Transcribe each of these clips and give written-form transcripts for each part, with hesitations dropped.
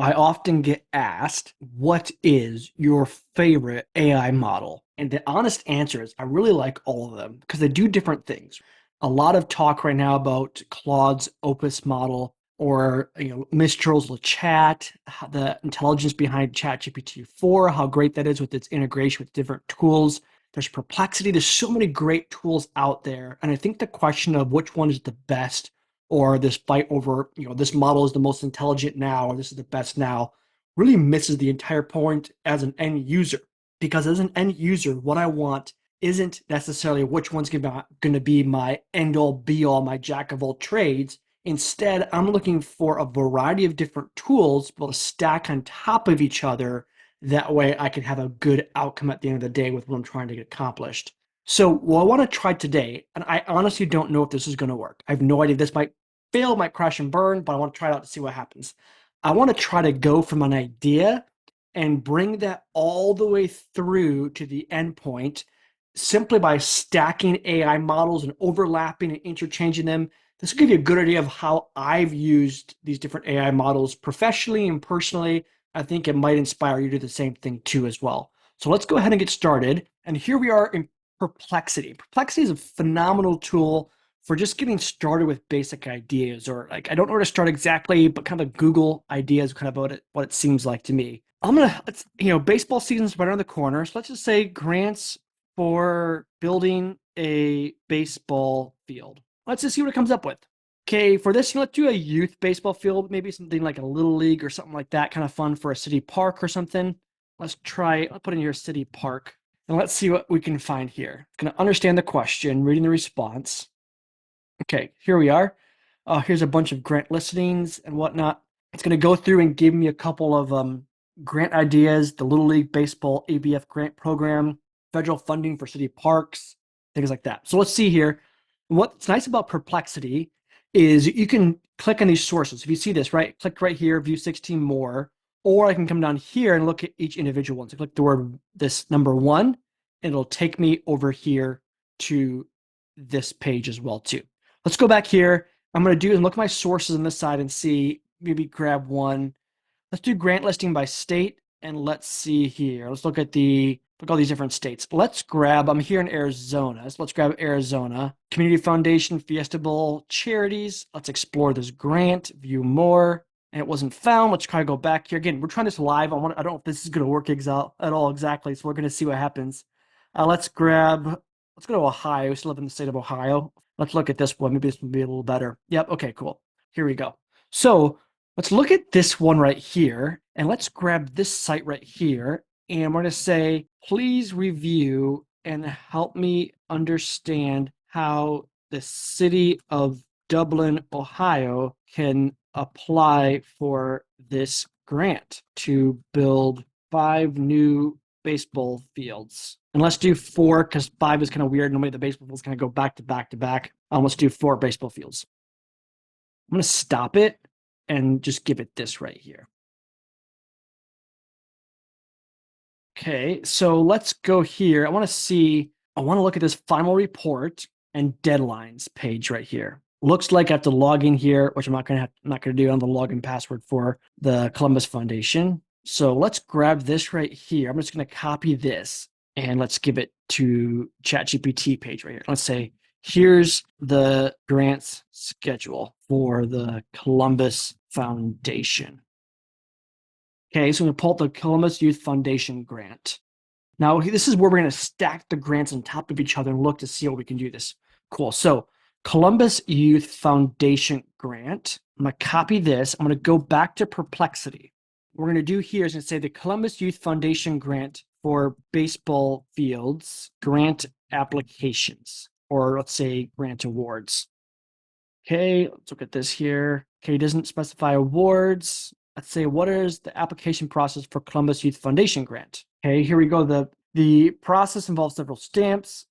I often get asked, what is your favorite AI model? And the honest answer is I really like all of them because they do different things. A lot of talk right now about Claude's Opus model or Mistral's chat, the intelligence behind ChatGPT 4, how great that is with its integration with different tools. There's Perplexity. There's so many great tools out there. And I think the question of which one is the best or this fight over, this model is the most intelligent now, or this is the best now, really misses the entire point as an end user. Because as an end user, what I want isn't necessarily which one's going to be my end all be all, my jack of all trades. Instead, I'm looking for a variety of different tools to be able to stack on top of each other. That way I can have a good outcome at the end of the day with what I'm trying to get accomplished. So what I want to try today, and I honestly don't know if this is going to work. I have no idea. This might fail, might crash and burn, but I want to try it out to see what happens. I want to try to go from an idea and bring that all the way through to the endpoint simply by stacking AI models and overlapping and interchanging them. This will give you a good idea of how I've used these different AI models professionally and personally. I think it might inspire you to do the same thing too as well. So let's go ahead and get started. And here we are in Perplexity. Perplexity is a phenomenal tool for just getting started with basic ideas, or like I don't know where to start exactly, but kind of Google ideas, kind of what it seems like to me. Baseball season's right around the corner, so let's just say grants for building a baseball field. Let's just see what it comes up with. Okay, for this, let's do a youth baseball field, maybe something like a little league or something like that, kind of fun for a city park or something. Let's put in here city park, and let's see what we can find here. Going to understand the question, reading the response. Okay, here we are. Here's a bunch of grant listings and whatnot. It's going to go through and give me a couple of grant ideas, the Little League Baseball ABF grant program, federal funding for city parks, things like that. So let's see here. What's nice about Perplexity is you can click on these sources. If you see this, right, click right here, view 16 more, or I can come down here and look at each individual one. So click the word, this number one, and it'll take me over here to this page as well too. Let's go back here. I'm going to do and look at my sources on this side and see, maybe grab one. Let's do grant listing by state. And let's see here. Let's look at all these different states. I'm here in Arizona. So let's grab Arizona. Community Foundation, Fiesta Bowl, charities. Let's explore this grant, view more. And it wasn't found. Let's try to go back here. Again, we're trying this live. I don't know if this is going to work at all exactly. So we're going to see what happens. Let's go to Ohio. We still live in the state of Ohio. Let's look at this one. Maybe this will be a little better. Yep. Okay, cool. Here we go. So let's look at this one right here, and let's grab this site right here. And we're going to say, please review and help me understand how the city of Dublin, Ohio can apply for this grant to build 5 new baseball fields. And let's do 4 because 5 is kind of weird. Normally the baseball fields kind of go back to back to back. Let's do 4 baseball fields. I'm going to stop it and just give it this right here. Okay, so let's go here. I want to look at this final report and deadlines page right here. Looks like I have to log in here, which I'm not going to do on the login password for the Columbus Foundation. So let's grab this right here. I'm just going to copy this and let's give it to ChatGPT page right here. Let's say, here's the grants schedule for the Columbus Foundation. Okay, so I'm going to pull up the Columbus Youth Foundation grant. Now, this is where we're going to stack the grants on top of each other and look to see how we can do this. Cool. So Columbus Youth Foundation grant. I'm going to copy this. I'm going to go back to Perplexity. What we're going to do here is going to say the Columbus Youth Foundation grant for baseball fields grant applications, or let's say grant awards. Okay, let's look at this here. Okay, it doesn't specify awards. Let's say, what is the application process for Columbus Youth Foundation grant? Okay, here we go. The process involves several steps,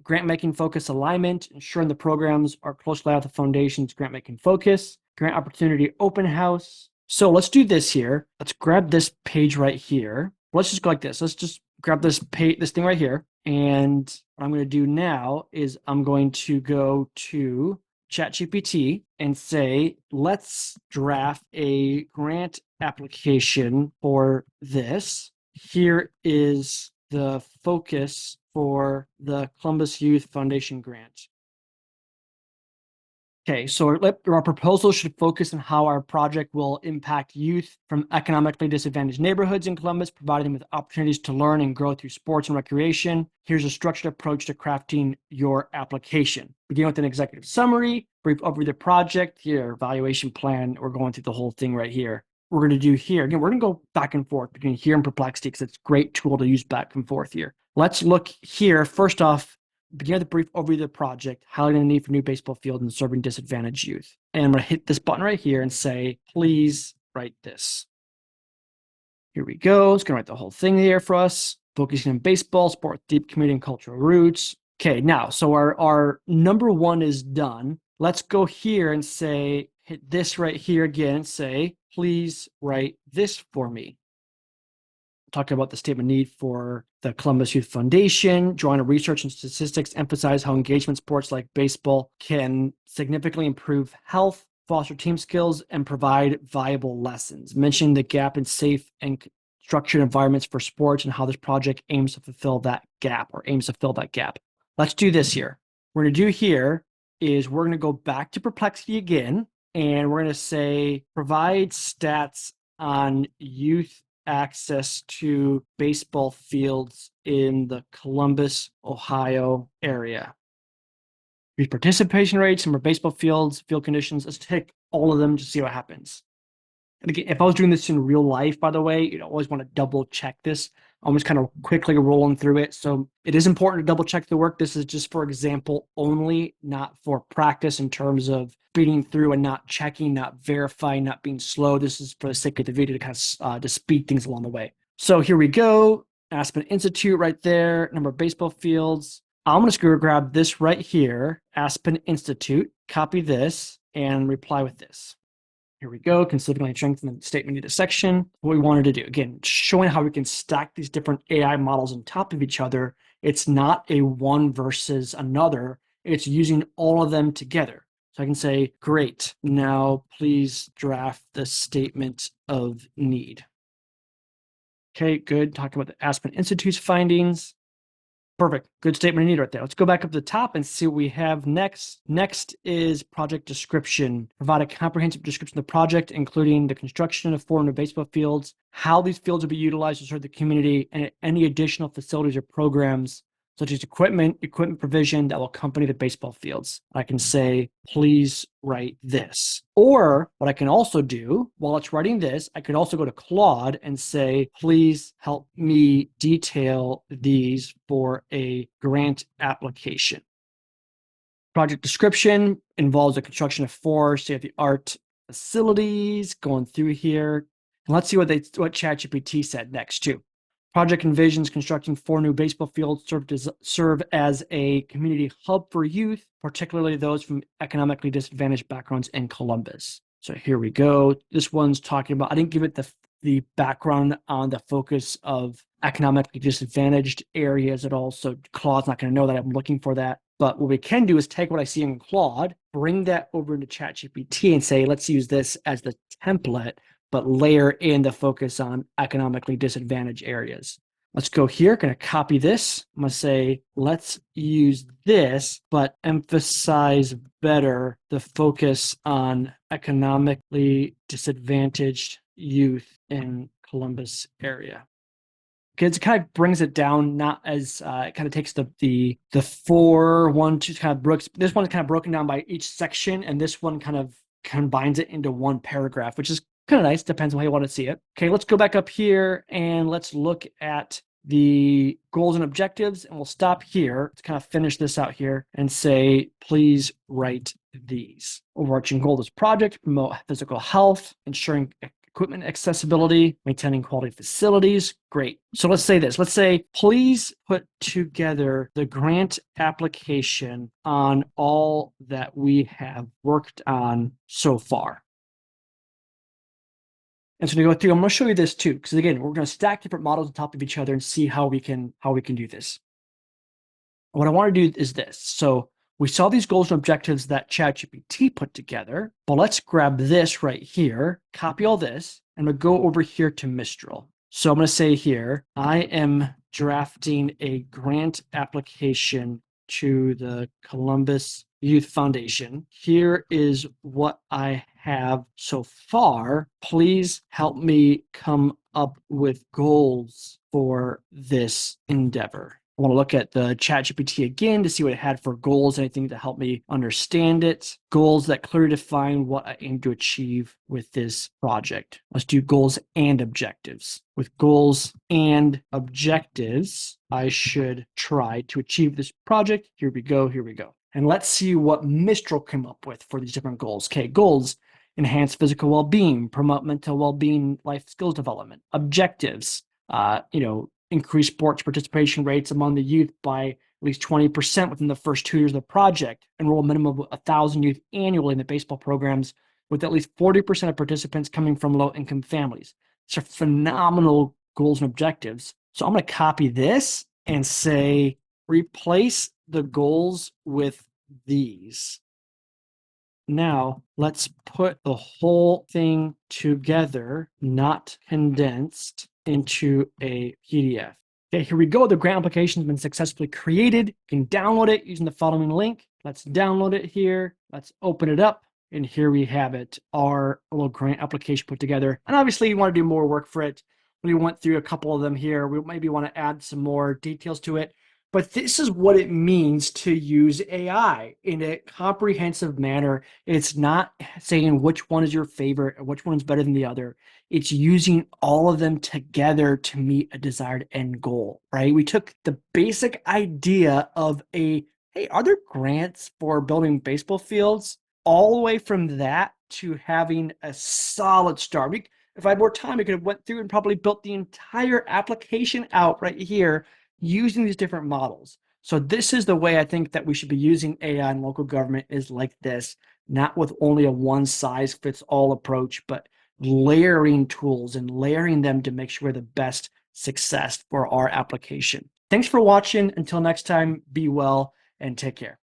grant making focus alignment, ensuring the programs are closely aligned with the foundation's grant making focus, grant opportunity open house. So let's do this here. Let's grab this page right here. Let's just go like this. Let's just grab this thing right here. And what I'm going to do now is I'm going to go to ChatGPT and say, let's draft a grant application for this. Here is the focus for the Columbus Youth Foundation grant. Okay, so our proposal should focus on how our project will impact youth from economically disadvantaged neighborhoods in Columbus, providing them with opportunities to learn and grow through sports and recreation. Here's a structured approach to crafting your application. Begin with an executive summary, brief overview of the project, here, evaluation plan. We're going through the whole thing right here. We're going to do here, again, we're going to go back and forth between here and Perplexity because it's a great tool to use back and forth here. Let's look here. First off, begin with a brief overview of the project, highlighting the need for new baseball field and serving disadvantaged youth. And I'm going to hit this button right here and say, please write this. Here we go. It's going to write the whole thing here for us, focusing on baseball, sport, deep community and cultural roots. Okay, now, so our number one is done. Let's go here and say, hit this right here again and say, please write this for me. Talking about the statement need for the Columbus Youth Foundation, drawing on research and statistics, emphasize how engagement sports like baseball can significantly improve health, foster team skills, and provide viable lessons. Mentioning the gap in safe and structured environments for sports and how this project aims to fill that gap. Let's do this here. What we're going to do here is we're going to go back to Perplexity again, and we're going to say provide stats on youth access to baseball fields in the Columbus, Ohio area. Youth participation rates, number of baseball fields, field conditions. Let's take all of them to see what happens. And again, if I was doing this in real life, by the way, you always want to double check this. I'm just kind of quickly rolling through it. So it is important to double check the work. This is just for example only, not for practice in terms of speeding through and not checking, not verifying, not being slow. This is for the sake of the video to kind of to speed things along the way. So here we go. Aspen Institute right there, number of baseball fields. I'm going to grab this right here, Aspen Institute, copy this, and reply with this. Here we go, consistently strengthen the statement needed section. What we wanted to do, again, showing how we can stack these different AI models on top of each other. It's not a one versus another. It's using all of them together. So I can say, great, now please draft the statement of need. Okay, good. Talking about the Aspen Institute's findings. Perfect. Good statement of need right there. Let's go back up to the top and see what we have next. Next is project description. Provide a comprehensive description of the project, including the construction of 4 new baseball fields, how these fields will be utilized to serve the community, and any additional facilities or programs, such as equipment provision that will accompany the baseball fields. I can say, please write this. Or what I can also do while it's writing this, I could also go to Claude and say, please help me detail these for a grant application. Project description involves the construction of 4 state-of-the-art facilities. Going through here. And let's see what ChatGPT said next too. Project envisions constructing 4 new baseball fields serve as a community hub for youth, particularly those from economically disadvantaged backgrounds in Columbus. So here we go. This one's talking about, I didn't give it the background on the focus of economically disadvantaged areas at all. So Claude's not going to know that I'm looking for that. But what we can do is take what I see in Claude, bring that over into ChatGPT and say, let's use this as the template, but layer in the focus on economically disadvantaged areas. Let's go here, going to copy this. I'm going to say, let's use this, but emphasize better the focus on economically disadvantaged youth in Columbus area. Because it kind of brings it down, not as it kind of takes the 4, 1, 2 kind of brooks. This one is kind of broken down by each section, and this one kind of combines it into one paragraph, which is kind of nice. Depends on how you want to see it. Okay, let's go back up here and let's look at the goals and objectives, and we'll stop here to kind of finish this out here and say, please write these. Overarching goal of this project: promote physical health, ensuring equipment accessibility, maintaining quality facilities. Great. So let's say this. Let's say, please put together the grant application on all that we have worked on so far. And so to go through, I'm going to show you this too, because again, we're going to stack different models on top of each other and see how we can do this. What I want to do is this. So We saw these goals and objectives that ChatGPT put together, but let's grab this right here, copy all this, and we'll go over here to Mistral. So I'm going to say here, I am drafting a grant application to the Columbus Youth Foundation. Here is what I have so far. Please help me come up with goals for this endeavor. I want to look at the ChatGPT again to see what it had for goals, anything to help me understand it. Goals that clearly define what I aim to achieve with this project. Let's do goals and objectives. With goals and objectives, I should try to achieve this project. Here we go, here we go. And let's see what Mistral came up with for these different goals. Okay, goals: enhance physical well-being, promote mental well-being, life skills development. Objectives, increase sports participation rates among the youth by at least 20% within the first 2 years of the project, enroll a minimum of 1,000 youth annually in the baseball programs, with at least 40% of participants coming from low-income families. These are phenomenal goals and objectives. So I'm going to copy this and say, replace the goals with these. Now, let's put the whole thing together, not condensed, into a PDF. Okay, here we go. The grant application has been successfully created. You can download it using the following link. Let's download it here. Let's open it up. And here we have it, our little grant application put together. And obviously, you want to do more work for it. We went through a couple of them here. We maybe want to add some more details to it. But this is what it means to use AI in a comprehensive manner. It's not saying which one is your favorite or which one is better than the other. It's using all of them together to meet a desired end goal, right? We took the basic idea of hey, are there grants for building baseball fields? All the way from that to having a solid start. If I had more time, I could have went through and probably built the entire application out right here using these different models. So this is the way I think that we should be using AI in local government, is like this, not with only a one-size-fits-all approach, but layering tools and layering them to make sure we're the best success for our application. Thanks for watching. Until next time, be well and take care.